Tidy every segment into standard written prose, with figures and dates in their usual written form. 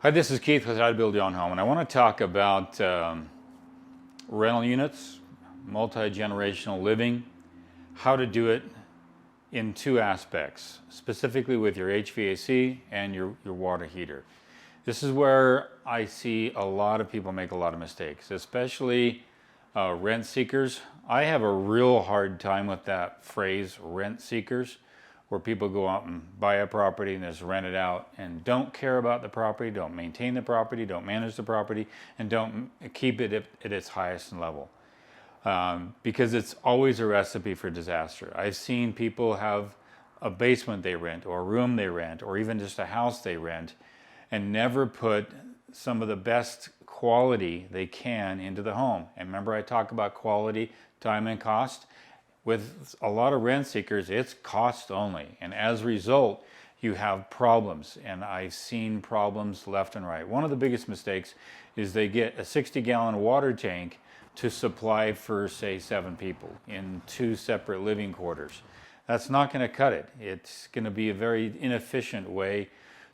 Hi, this is Keith with How to Build Your Own Home, and I want to talk about rental units, multi-generational living, how to do it in two aspects, specifically with your HVAC and your water heater. This is where I see a lot of people make a lot of mistakes, especially rent seekers. I have a real hard time with that phrase, rent seekers, where people go out and buy a property and just rent it out and don't care about the property, don't maintain the property, don't manage the property, and don't keep it at its highest level. Because it's always a recipe for disaster. I've seen people have a basement they rent, or a room they rent, or even just a house they rent, and never put some of the best quality they can into the home. And remember, I talk about quality, time, and cost. With a lot of rent seekers, it's cost only, and as a result you have problems, and I've seen problems left and right. One of the biggest mistakes is they get a 60-gallon water tank to supply for, say, 7 people in 2 separate living quarters. That's not going to cut it. It's going to be a very inefficient way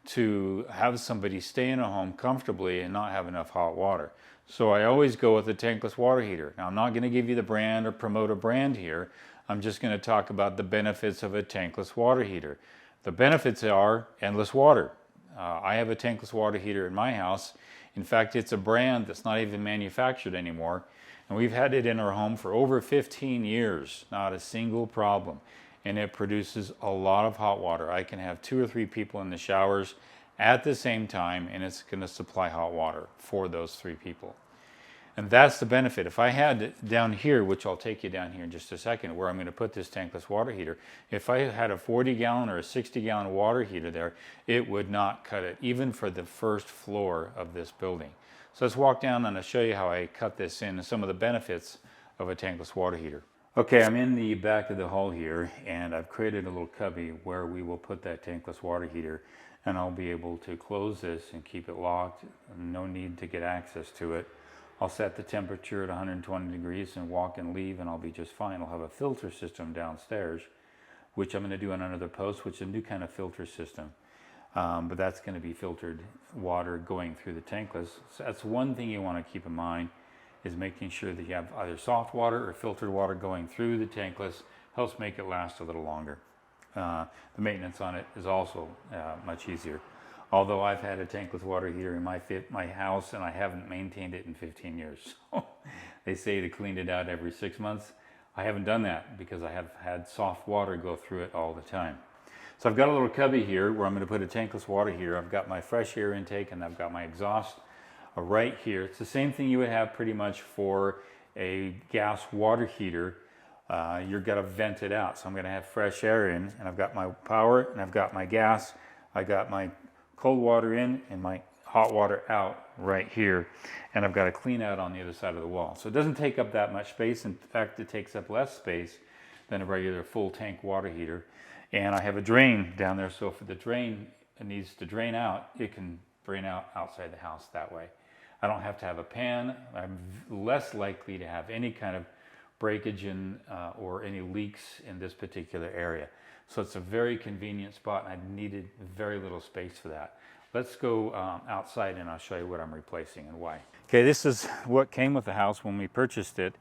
to have somebody stay in a home comfortably and not have enough hot water. So I always go with a tankless water heater. Now, I'm not going to give you the brand or promote a brand here. I'm just going to talk about the benefits of a tankless water heater. The benefits are endless water. I have a tankless water heater in my house. In fact, it's a brand that's not even manufactured anymore. And we've had it in our home for over 15 years, not a single problem. And it produces a lot of hot water. I can have 2 or 3 people in the showers at the same time, and it's going to supply hot water for those 3 people. And that's the benefit. If I had down here, which I'll take you down here in just a second, where I'm going to put this tankless water heater, if I had a 40-gallon or a 60-gallon water heater there, it would not cut it, even for the first floor of this building. So let's walk down and I'll show you how I cut this in and some of the benefits of a tankless water heater. Okay, I'm in the back of the hall here, and I've created a little cubby where we will put that tankless water heater, and I'll be able to close this and keep it locked. No need to get access to it. I'll set the temperature at 120 degrees and walk and leave, and I'll be just fine. I'll have a filter system downstairs, which I'm going to do on another post, which is a new kind of filter system. But that's going to be filtered water going through the tankless. So that's one thing you want to keep in mind, is making sure that you have either soft water or filtered water going through the tankless. Helps make it last a little longer. The maintenance on it is also much easier. Although I've had a tankless water heater in my house, and I haven't maintained it in 15 years. They say to clean it out every 6 months. I haven't done that because I have had soft water go through it all the time. So I've got a little cubby here where I'm going to put a tankless water heater. I've got my fresh air intake, and I've got my exhaust right here. It's the same thing you would have pretty much for a gas water heater. You're going to vent it out. So I'm going to have fresh air in, and I've got my power, and I've got my gas. I got my cold water in and my hot water out right here, and I've got a clean out on the other side of the wall. So it doesn't take up that much space. In fact, it takes up less space than a regular full tank water heater. And I have a drain down there, so if the drain needs to drain out, it can drain out outside the house that way. I don't have to have a pan. I'm less likely to have any kind of breakage in or any leaks in this particular area. So it's a very convenient spot, and I needed very little space for that. Let's go outside, and I'll show you what I'm replacing and why. Okay, this is what came with the house when we purchased it,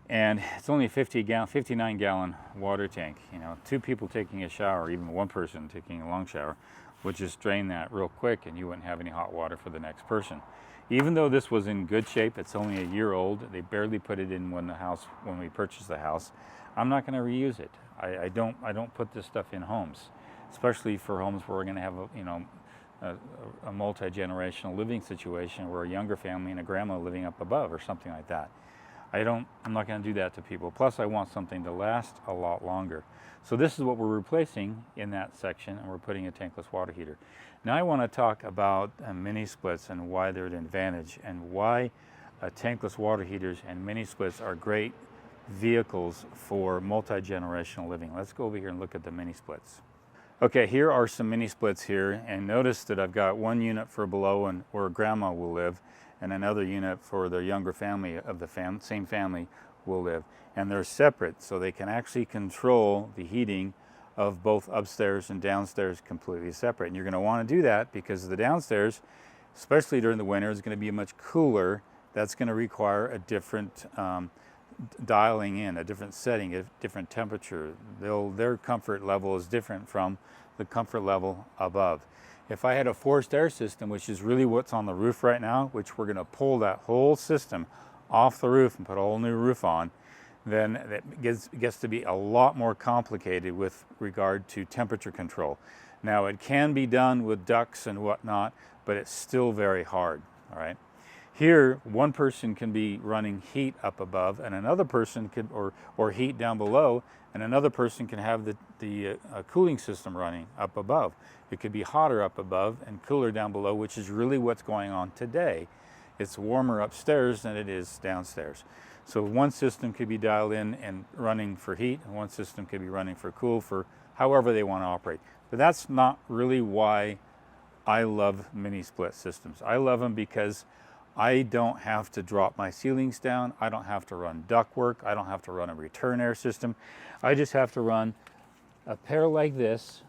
and it's only a 59-gallon water tank. 2 people taking a shower, even 1 person taking a long shower, would just drain that real quick, and you wouldn't have any hot water for the next person. Even though this was in good shape, it's only a year old. They barely put it in when we purchased the house. I'm not going to reuse it. I don't put this stuff in homes, especially for homes where we're going to have a multi-generational living situation where a younger family and a grandma living up above or something like that. I'm not going to do that to people. Plus, I want something to last a lot longer. So this is what we're replacing in that section, and we're putting a tankless water heater. Now I want to talk about mini splits and why they're an advantage, and why tankless water heaters and mini splits are great vehicles for multi-generational living. Let's go over here and look at the mini splits. Okay, here are some mini splits here, and notice that I've got 1 unit for below and where grandma will live, and another unit for the younger family of the same family will live. And they're separate, so they can actually control the heating of both upstairs and downstairs completely separate. And you're going to want to do that because the downstairs especially during the winter, is going to be much cooler. That's going to require a different dialing in, a different setting, a different temperature. Their comfort level is different from the comfort level above. If I had a forced air system, which is really what's on the roof right now, which we're going to pull that whole system off the roof and put a whole new roof on, then it gets to be a lot more complicated with regard to temperature control. Now, it can be done with ducts and whatnot, but it's still very hard, all right? Here, one person can be running heat up above, and another person could, or heat down below, and another person can have the cooling system running up above. It could be hotter up above and cooler down below, which is really what's going on today. It's warmer upstairs than it is downstairs. So one system could be dialed in and running for heat, and one system could be running for cool, for however they want to operate. But that's not really why I love mini split systems. I love them because I don't have to drop my ceilings down. I don't have to run ductwork. I don't have to run a return air system. I just have to run a pair like this,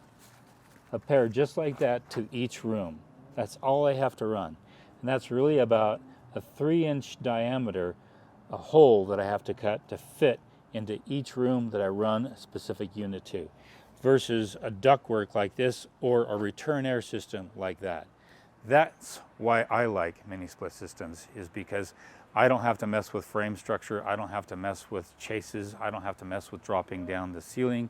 a pair just like that to each room. That's all I have to run. And that's really about a 3-inch diameter, a hole that I have to cut to fit into each room that I run a specific unit to, versus a ductwork like this or a return air system like that. That's why I like mini split systems, is because I don't have to mess with frame structure. I don't have to mess with chases. I don't have to mess with dropping down the ceiling.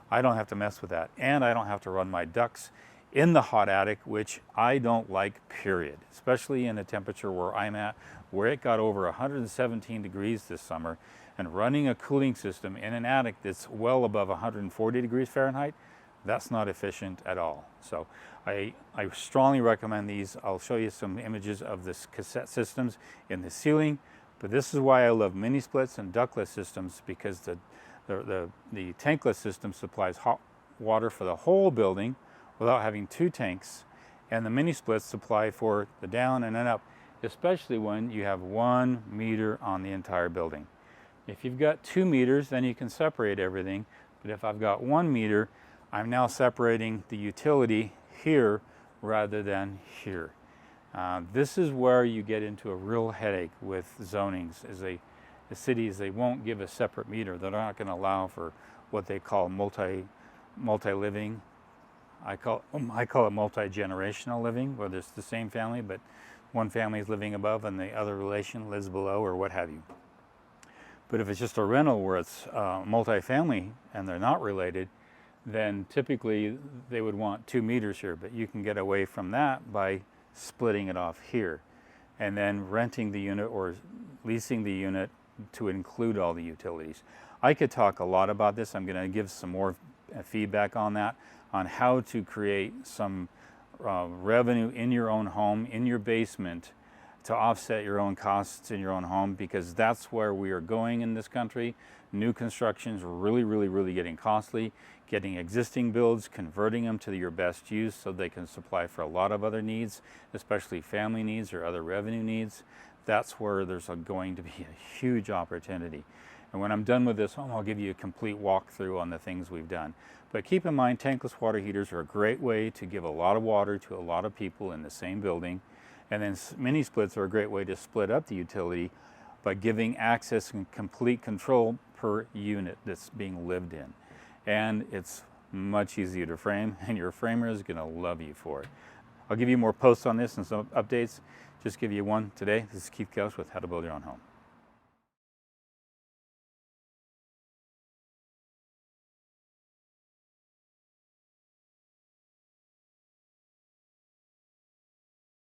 I don't have to mess with that. And I don't have to run my ducts in the hot attic, which I don't like, period. Especially in the temperature where I'm at, where it got over 117 degrees this summer, and running a cooling system in an attic that's well above 140 degrees Fahrenheit, that's not efficient at all. So I strongly recommend these. I'll show you some images of this cassette systems in the ceiling, but this is why I love mini splits and ductless systems, because the tankless system supplies hot water for the whole building without having 2 tanks, and the mini splits supply for the down and then up, especially when you have 1 meter on the entire building. If you've got 2 meters, then you can separate everything, but if I've got 1 meter, I'm now separating the utility here rather than here. This is where you get into a real headache with zonings. The cities, they won't give a separate meter. They're not going to allow for what they call multi-living. I call it multi-generational living, where there's the same family, but one family is living above and the other relation lives below, or what have you. But if it's just a rental where it's multi-family and they're not related, then typically they would want 2 meters here, but you can get away from that by splitting it off here and then renting the unit or leasing the unit to include all the utilities. I could talk a lot about this. I'm going to give some more feedback on that, on how to create some revenue in your own home, in your basement, to offset your own costs in your own home, because that's where we are going in this country. New construction's really getting costly. Getting existing builds, converting them to your best use so they can supply for a lot of other needs, especially family needs or other revenue needs. That's where there's going to be a huge opportunity. And when I'm done with this home, I'll give you a complete walkthrough on the things we've done. But keep in mind, tankless water heaters are a great way to give a lot of water to a lot of people in the same building. And then mini splits are a great way to split up the utility by giving access and complete control per unit that's being lived in. And it's much easier to frame, and your framer is going to love you for it. I'll give you more posts on this and some updates. Just give you one today. This is Keith Couch with How to Build Your Own Home.